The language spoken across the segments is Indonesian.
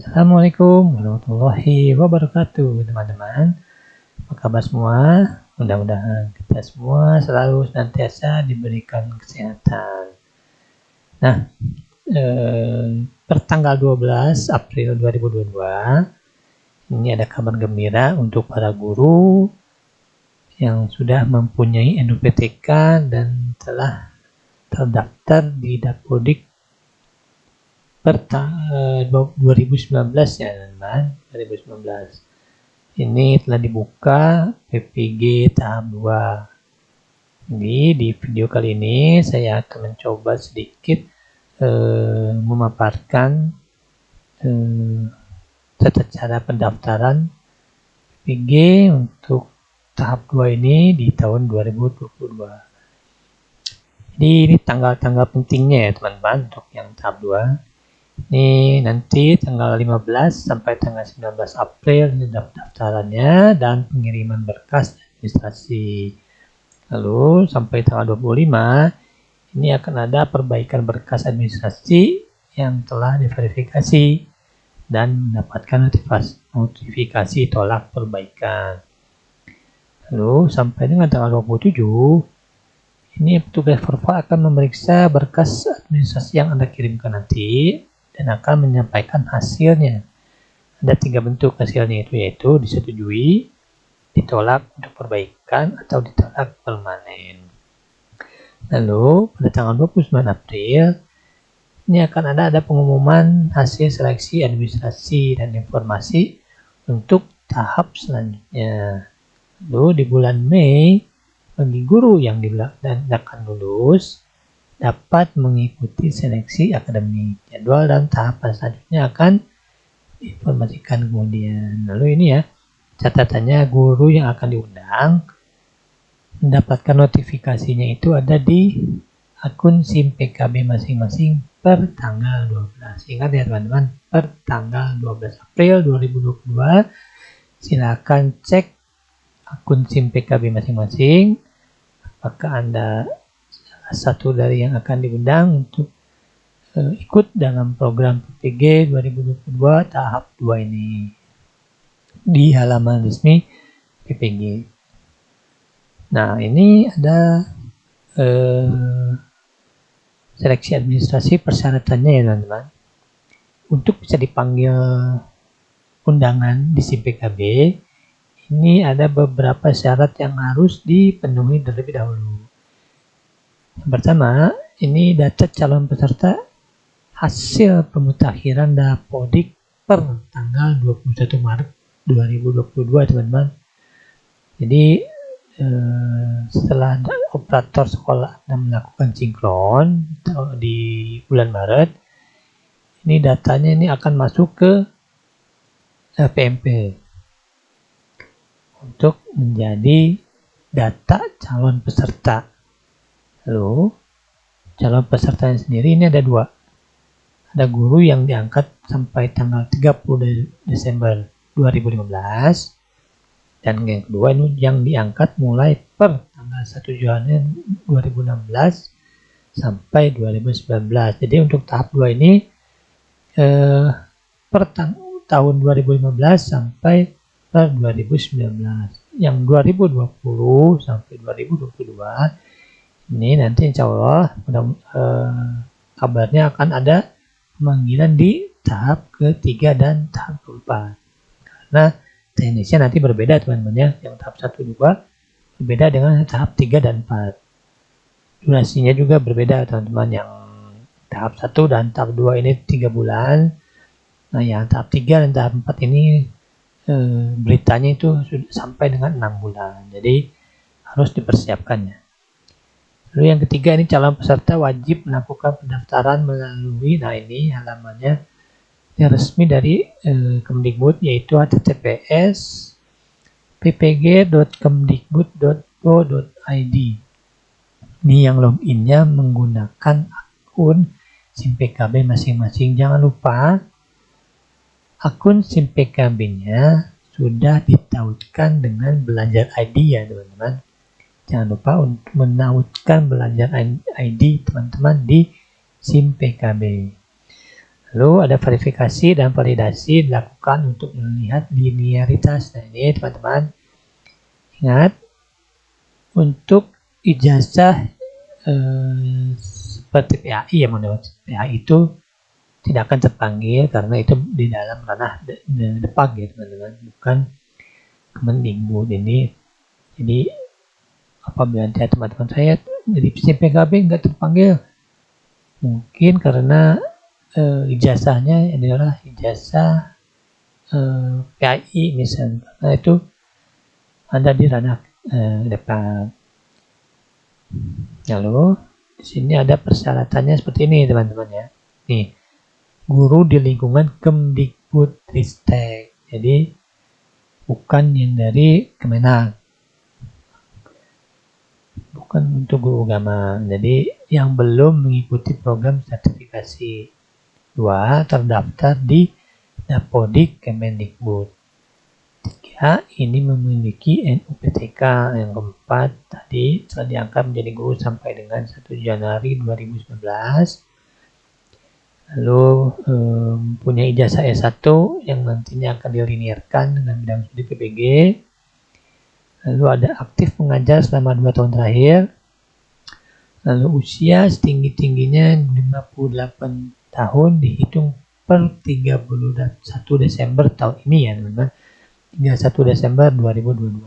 Assalamualaikum warahmatullahi wabarakatuh, teman-teman. Apa kabar semua? Mudah-mudahan kita semua selalu senantiasa diberikan kesehatan. Nah, pertanggal 12 April 2022, ini ada kabar gembira untuk para guru yang sudah mempunyai NUPTK dan telah terdaftar di Dapodik per 2019 ya teman-teman. 2019 ini telah dibuka PPG tahap 2. Jadi di video kali ini saya akan mencoba sedikit memaparkan tata cara pendaftaran PPG untuk tahap 2 ini di tahun 2022. Jadi ini tanggal-tanggal pentingnya ya teman-teman untuk yang tahap 2. Ini nanti tanggal 15 sampai tanggal 19 April ini pendaftarannya dan pengiriman berkas administrasi. Lalu sampai tanggal 25 ini akan ada perbaikan berkas administrasi yang telah diverifikasi dan mendapatkan notifikasi tolak perbaikan. Lalu sampai dengan tanggal 27 ini petugas Forfa akan memeriksa berkas administrasi yang Anda kirimkan nanti dan akan menyampaikan hasilnya. Ada 3 bentuk hasilnya yaitu disetujui, ditolak untuk perbaikan, atau ditolak permanen. Lalu pada tanggal 29 April ini akan ada pengumuman hasil seleksi administrasi dan informasi untuk tahap selanjutnya. Lalu di bulan Mei bagi guru yang akan lulus dapat mengikuti seleksi akademik. Jadwal dan tahapan selanjutnya akan diinformasikan kemudian. Lalu ini ya, catatannya guru yang akan diundang mendapatkan notifikasinya itu ada di akun SIM PKB masing-masing per tanggal 12. Ingat ya teman-teman, per tanggal 12 April 2022 silakan cek akun SIM PKB masing-masing apakah Anda satu dari yang akan diundang untuk ikut dalam program PPG 2022 tahap 2 ini di halaman resmi PPG. Nah, ini ada seleksi administrasi persyaratannya ya teman-teman. Untuk bisa dipanggil undangan di SIM PKB, ini ada beberapa syarat yang harus dipenuhi terlebih dahulu. Yang pertama, ini data calon peserta hasil pemutakhiran Dapodik per tanggal 21 Maret 2022 teman-teman. Jadi setelah operator sekolah melakukan sinkron di bulan Maret, ini datanya ini akan masuk ke PMP untuk menjadi data calon peserta. Lalu calon pesertanya sendiri ini ada 2. Ada guru yang diangkat sampai tanggal 30 Desember 2015 dan yang kedua ini yang diangkat mulai per tanggal 1 Januari 2016 sampai 2019. Jadi untuk tahap 2 ini per tahun 2015 sampai per 2019. Yang 2020 sampai 2022 ini nanti insya Allah kabarnya akan ada pemanggilan di tahap ketiga dan tahap keempat. Karena teknisnya nanti berbeda teman-teman ya. Yang tahap 1, 2 berbeda dengan tahap 3 dan 4. Durasinya juga berbeda teman-teman. Yang tahap 1 dan tahap 2 ini 3 bulan. Nah yang tahap 3 dan tahap 4 ini beritanya itu sudah sampai dengan 6 bulan. Jadi harus dipersiapkannya. Lalu yang ketiga ini calon peserta wajib melakukan pendaftaran melalui, nah ini halamannya yang resmi dari Kemdikbud yaitu https ppg.kemdikbud.go.id. Ini yang loginnya menggunakan akun SIM PKB masing-masing. Jangan lupa akun SIM PKB-nya sudah ditautkan dengan Belajar ID ya teman-teman. Jangan lupa untuk menautkan Belajar ID teman-teman di SIM PKB. Lalu ada verifikasi dan validasi dilakukan untuk melihat linearitas. Nah ini teman-teman ingat, untuk ijazah seperti PAI yang mendapat PAI itu tidak akan terpanggil karena itu di dalam ranah Depag ya teman-teman, bukan Kemendikbud ini. Jadi apabila nanti teman-teman saya dari PKB nggak terpanggil, mungkin karena ijazahnya adalah ijazah PAI misalnya, karena itu ada di ranah Depag. Lalu di sini ada persyaratannya seperti ini teman-teman ya. Nih, guru di lingkungan Kemdikbudristek. Jadi bukan yang dari Kemenag. Bukan untuk guru agama. Jadi yang belum mengikuti program sertifikasi 2 terdaftar di Dapodik Kemendikbud. 3. Ini memiliki NUPTK. Yang keempat tadi telah diangkat menjadi guru sampai dengan 1 Januari 2019. Lalu punya ijazah S1 yang nantinya akan dilinearkan dengan bidang studi PPG. Lalu ada aktif mengajar selama 2 tahun terakhir. Lalu usia setinggi-tingginya 58 tahun dihitung per 31 Desember tahun ini ya teman-teman. 31 Desember 2022.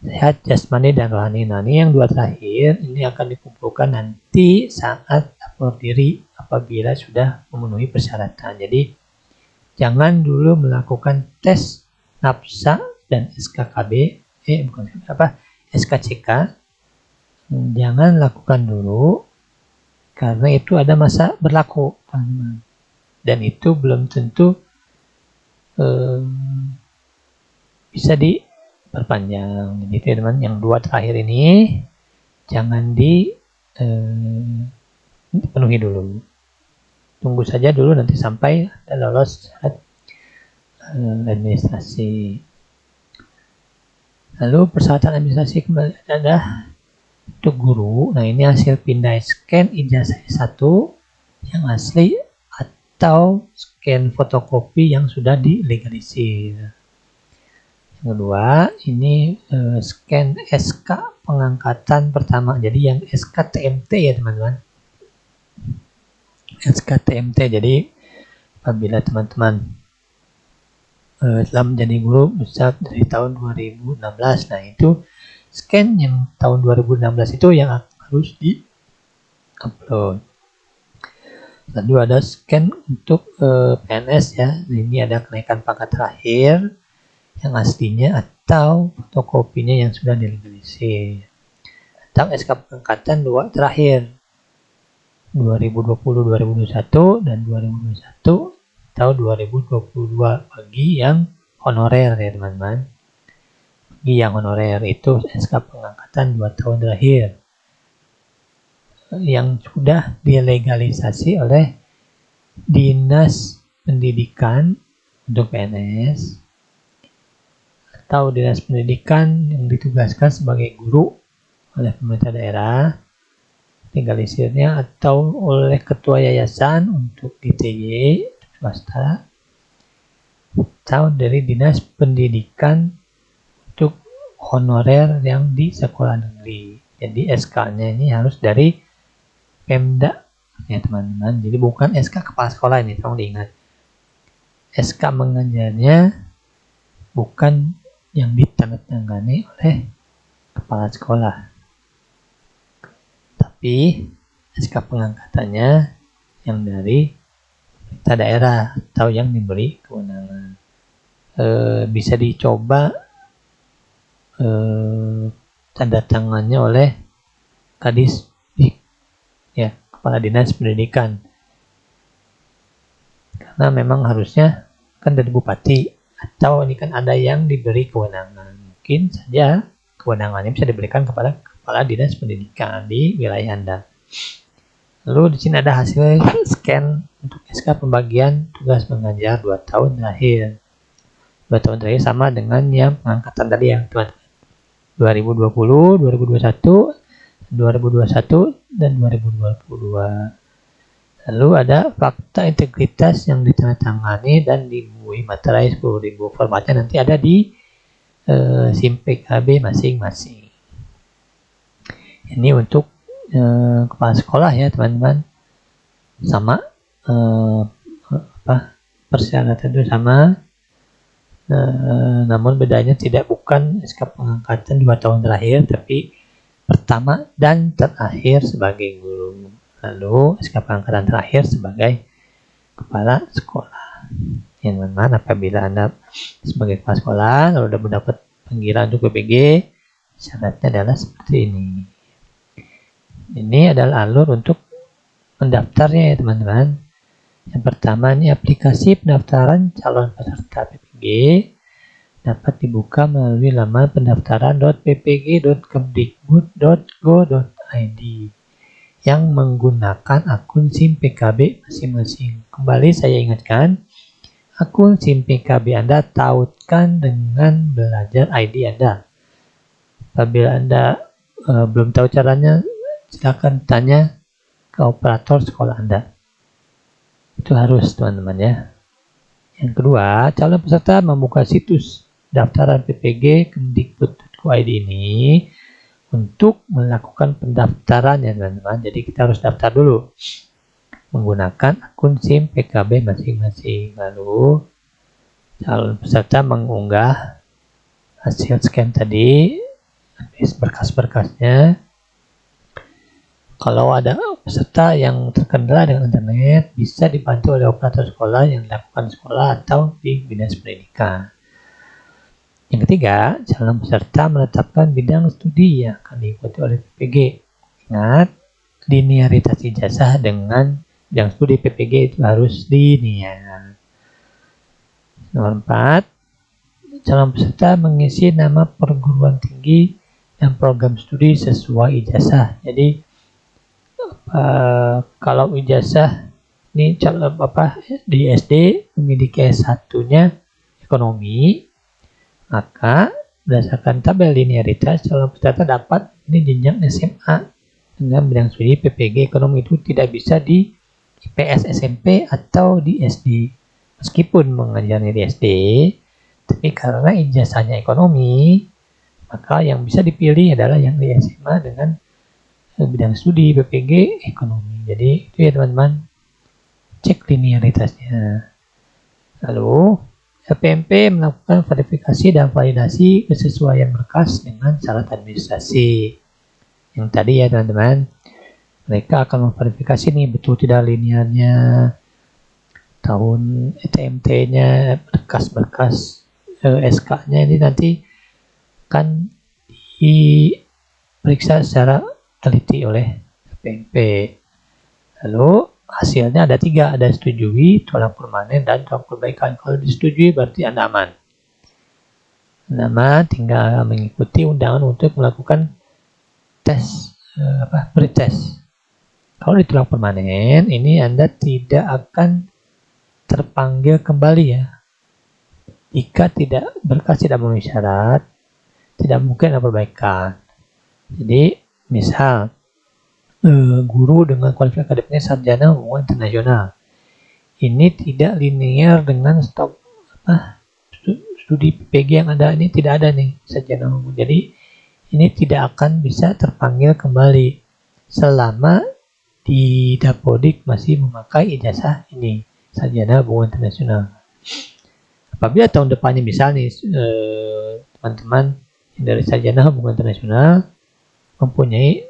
Sehat jasmani dan rohani. Nah ini yang 2 terakhir ini akan dikumpulkan nanti saat lapor diri apabila sudah memenuhi persyaratan. Jadi jangan dulu melakukan tes NAPSA dan SKKB, SKCK. Jangan lakukan dulu karena itu ada masa berlaku, teman-teman. Dan itu belum tentu bisa diperpanjang. Jadi teman-teman yang 2 terakhir ini jangan dipenuhi dulu. Tunggu saja dulu nanti sampai lolos administrasi. Lalu persyaratan administrasi kembali adalah untuk guru. Nah ini hasil pindai scan ijazah S1 yang asli atau scan fotokopi yang sudah dilegalisir. Yang kedua ini scan SK pengangkatan pertama. Jadi yang SK TMT ya teman-teman. SK TMT. Jadi apabila teman-teman telah menjadi guru bisa dari tahun 2016. Nah itu scan yang tahun 2016 itu yang harus di-upload. Lalu ada scan untuk PNS ya. Ini ada kenaikan pangkat terakhir yang aslinya atau fotokopinya yang sudah dilegalisir. Atau SK pengangkatan 2 terakhir 2020-2021 dan 2021 tahun 2022 bagi yang honorer ya teman-teman. Bagi yang honorer itu SK pengangkatan 2 tahun terakhir yang sudah dilegalisasi oleh Dinas Pendidikan untuk PNS atau Dinas Pendidikan yang ditugaskan sebagai guru oleh pemerintah daerah, legalisirnya atau oleh ketua yayasan untuk DTY swasta atau dari Dinas Pendidikan untuk honorer yang di sekolah negeri. Jadi SK-nya ini harus dari Pemda ya teman-teman. Jadi bukan SK kepala sekolah ini, tolong diingat. SK mengajarnya bukan yang ditandatangani oleh kepala sekolah, tapi SK pengangkatannya yang dari pemerintah daerah atau yang diberi kewenangan. Bisa dicoba tanda tangannya oleh Kadisdik ya, kepala dinas pendidikan, karena memang harusnya kan dari bupati atau ini kan ada yang diberi kewenangan. Mungkin saja kewenangannya bisa diberikan kepada kepala dinas pendidikan di wilayah Anda. Lalu di sini ada hasil scan untuk SK pembagian tugas mengajar 2 tahun terakhir. 2 tahun terakhir sama dengan yang pengangkatan tadi yang teman-teman. 2020, 2021, 2021 dan 2022. Lalu ada fakta integritas yang ditandatangani dan dibuat materai 10.000. Formatnya nanti ada di SIM PKB masing-masing. Ini untuk kepala sekolah ya teman-teman. Sama persyaratan itu sama, namun bedanya bukan SK pengangkatan 2 tahun terakhir, tapi pertama dan terakhir sebagai guru. Lalu SK pengangkatan terakhir sebagai kepala sekolah. Ya teman-teman, apabila Anda sebagai kepala sekolah lalu sudah mendapat panggilan untuk PPG, syaratnya adalah seperti ini. Ini adalah alur untuk mendaftarnya ya teman-teman. Yang pertama ini aplikasi pendaftaran calon peserta PPG dapat dibuka melalui laman pendaftaran.ppg.kemdikbud.go.id yang menggunakan akun SIM PKB masing-masing. Kembali saya ingatkan, akun SIM PKB Anda tautkan dengan belajar ID Anda. Apabila Anda belum tahu caranya, silakan tanya ke operator sekolah Anda. Itu harus teman-teman ya. Yang kedua, calon peserta membuka situs daftaran PPG Kemdikbud.go.id ini untuk melakukan pendaftaran ya teman-teman. Jadi kita harus daftar dulu menggunakan akun SIM PKB masing-masing. Lalu calon peserta mengunggah hasil scan tadi, berkas-berkasnya. Kalau ada peserta yang terkendala dengan internet, bisa dibantu oleh operator sekolah yang dilakukan sekolah atau di dinas pendidikan. Yang ketiga, calon peserta menetapkan bidang studi yang akan diikuti oleh PPG. Ingat, linearitas ijazah dengan bidang studi PPG itu harus linear. Nomor 4, calon peserta mengisi nama perguruan tinggi dan program studi sesuai ijazah. Jadi kalau ijazah ini calon di SD memiliki S1-nya ekonomi, maka berdasarkan tabel linearitas calon peserta dapat ini jenjang SMA dengan bidang studi PPG ekonomi itu tidak bisa di IPS SMP atau di SD. Meskipun mengajarnya di SD, tapi karena ijazahnya ekonomi, maka yang bisa dipilih adalah yang di SMA dengan bidang studi PPG ekonomi. Jadi itu ya teman-teman, cek linearitasnya. Lalu LPMP melakukan verifikasi dan validasi kesesuaian berkas dengan syarat administrasi. Yang tadi ya teman-teman, mereka akan memverifikasi nih betul tidak linearnya, tahun TMT-nya, berkas-berkas SK-nya ini nanti akan diperiksa secara teliti oleh LPMP. Lalu hasilnya ada 3, ada disetujui, tolak permanen, dan tolak perbaikan. Kalau disetujui berarti Anda aman. Anda aman, tinggal mengikuti undangan untuk melakukan tes, pretest. Kalau ditolak permanen, ini Anda tidak akan terpanggil kembali ya. Jika berkas tidak memenuhi syarat, tidak mungkin ada perbaikan. Jadi, misal guru dengan kualifikasi akademiknya sarjana hubungan internasional. Ini tidak linear dengan studi PPG yang ada, ini tidak ada nih sarjana hubungan. Jadi ini tidak akan bisa terpanggil kembali selama di Dapodik masih memakai ijazah ini sarjana hubungan internasional. Apabila tahun depannya misalnya teman-teman yang dari sarjana hubungan internasional mempunyai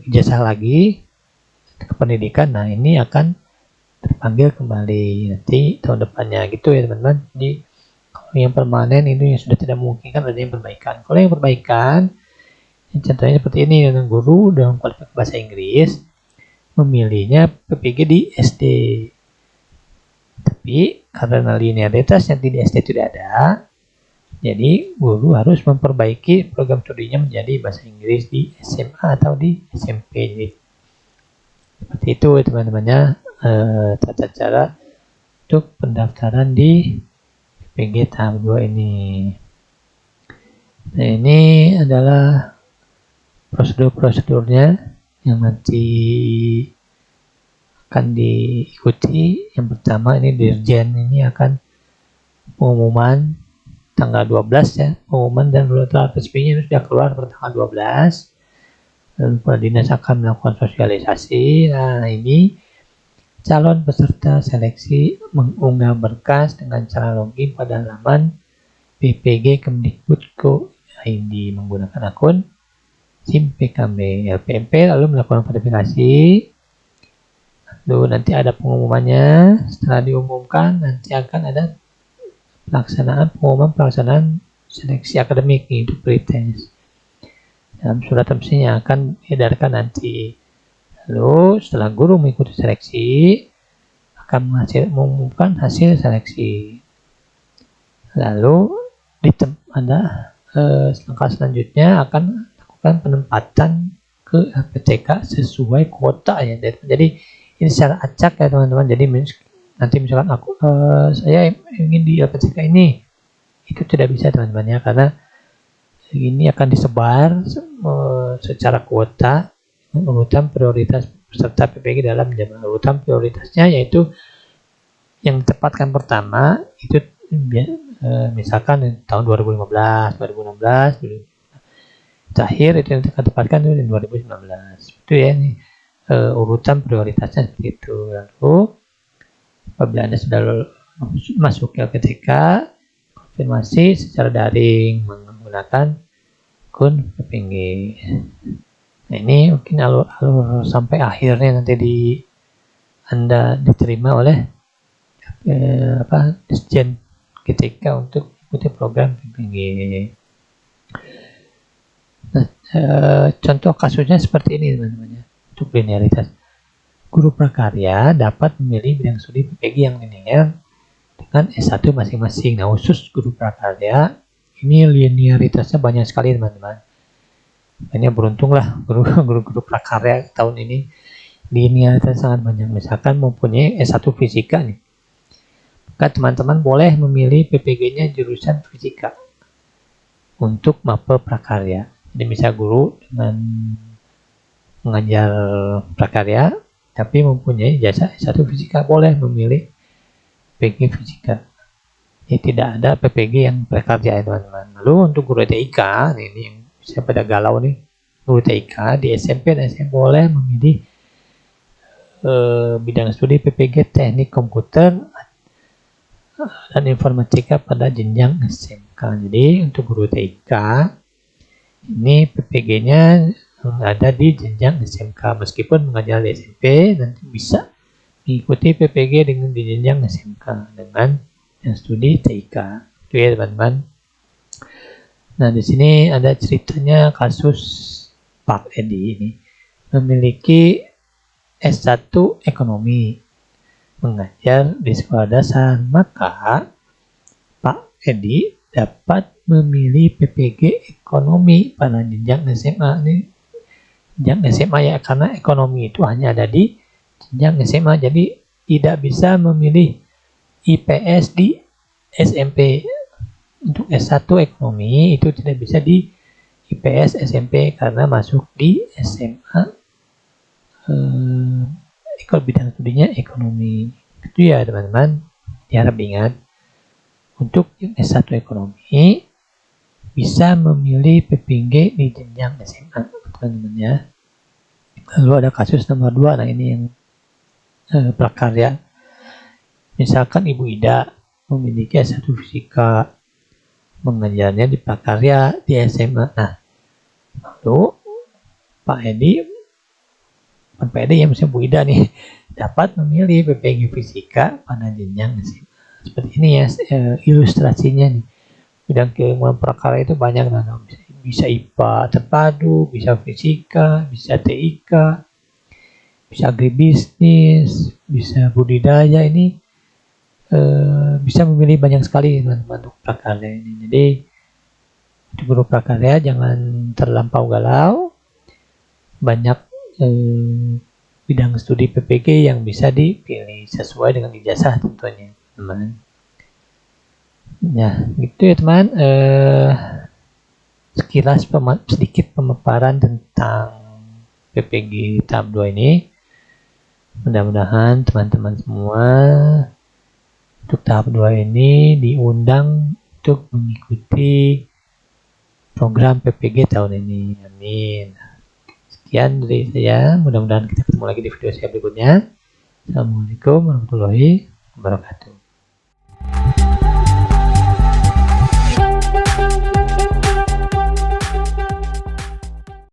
ijazah lagi ke pendidikan, nah ini akan terpanggil kembali nanti tahun depannya gitu ya teman-teman. Jadi kalau yang permanen itu yang sudah tidak memungkinkan, ada yang perbaikan. Kalau yang perbaikan, contohnya seperti ini, dengan guru dengan kualifikasi bahasa Inggris memilihnya PPG di SD, tapi karena linearitas yang di SD tidak ada, jadi guru harus memperbaiki program studinya menjadi bahasa Inggris di SMA atau di SMP. Jadi, seperti itu teman-temannya tata cara untuk pendaftaran di PPG tahap 2 ini. Nah, ini adalah prosedur-prosedurnya yang nanti akan diikuti. Yang pertama ini Dirjen ini akan pengumuman tanggal 12 ya, pengumuman dan urutan resminya sudah keluar pada tanggal 12. Lalu Kepala Dinas akan melakukan sosialisasi. Nah, ini calon peserta seleksi mengunggah berkas dengan cara login pada halaman BPG Kemdikbud.go.id menggunakan akun SIM PKB LPMP, lalu melakukan verifikasi. Lalu nanti ada pengumumannya. Setelah diumumkan, nanti akan ada pengumuman pelaksanaan seleksi akademik untuk pretest. Dalam surat resminya akan diedarkan nanti. Lalu setelah guru mengikuti seleksi, akan mengumumkan hasil seleksi. Lalu ada langkah selanjutnya akan lakukan penempatan ke LPTK sesuai kuota ya. Jadi ini secara acak ya teman-teman. Jadi nanti misalkan saya ingin di LPTK ini, itu tidak bisa teman-teman ya, karena ini akan disebar secara kuota urutan prioritas peserta PPG dalam jadwal. Urutan prioritasnya yaitu yang ditempatkan pertama itu misalkan tahun 2015, 2016, terakhir itu yang ditempatkan di 2019. Itu ya, ini urutan prioritasnya seperti itu. Lalu apabila Anda sudah masuk ke LPTK, konfirmasi secara daring menggunakan akun PPG. Nah, ini mungkin alur sampai akhirnya nanti Anda diterima oleh Dirjen GTK untuk ikuti program PPG. Nah, contoh kasusnya seperti ini teman-teman ya. Untuk linearitas, guru prakarya dapat memilih bidang studi PPG yang linear dengan S1 masing-masing. Nah, khusus guru prakarya ini linearitasnya banyak sekali teman-teman. Ini beruntunglah guru-guru prakarya tahun ini linearitas sangat banyak. Misalkan mempunyai S1 fisika nih, maka teman-teman boleh memilih PPG-nya jurusan fisika untuk mapel prakarya. Jadi bisa guru dengan mengajar prakarya tapi mempunyai jasa S1 fisika boleh memilih PPG fisika. Jadi tidak ada PPG yang prakarya ya teman-teman. Lalu untuk guru TIK, ini yang saya pada galau nih, guru TIK di SMP dan SMA boleh memilih bidang studi PPG teknik komputer dan informatika pada jenjang SMK. Jadi untuk guru TIK ini PPG-nya ada di jenjang SMK, meskipun mengajar di SMP nanti bisa mengikuti PPG dengan di jenjang SMK dengan yang studi TIK. Itu ya teman-teman. Nah, di sini ada ceritanya kasus Pak Edi ini memiliki S1 ekonomi, mengajar di sekolah dasar, maka Pak Edi dapat memilih PPG ekonomi pada jenjang SMA ini. Jenjang SMA ya, karena ekonomi itu hanya ada di jenjang SMA, jadi tidak bisa memilih IPS di SMP. Untuk S1 ekonomi itu tidak bisa di IPS SMP karena masuk di SMA bidang studinya ekonomi. Itu ya teman-teman, diharap ingat. Untuk S1 ekonomi bisa memilih PPG di jenjang SMA teman-teman ya. Lalu ada kasus nomor 2. Nah, ini yang prakarya. Misalkan Ibu Ida memiliki S1 fisika, mengajarnya di prakarya di SMA. Nah, lalu Pak Edi yang misalnya Bu Ida nih dapat memilih PPG fisika pada jenjang SMA. Seperti ini ya ilustrasinya nih. Bidang keilmuan prakarya itu banyak, bisa IPA terpadu, bisa fisika, bisa TIK, bisa agribisnis, bisa budidaya. Ini bisa memilih banyak sekali teman-teman untuk prakarya ini. Jadi untuk guru prakarya jangan terlampau galau, banyak bidang studi PPG yang bisa dipilih sesuai dengan ijazah tentunya teman. Ya gitu ya teman, sekilas sedikit pemaparan tentang PPG tahap 2 ini. Mudah-mudahan teman-teman semua untuk tahap 2 ini diundang untuk mengikuti program PPG tahun ini. Amin. Sekian dari saya. Mudah-mudahan kita ketemu lagi di video saya berikutnya. Assalamualaikum warahmatullahi wabarakatuh.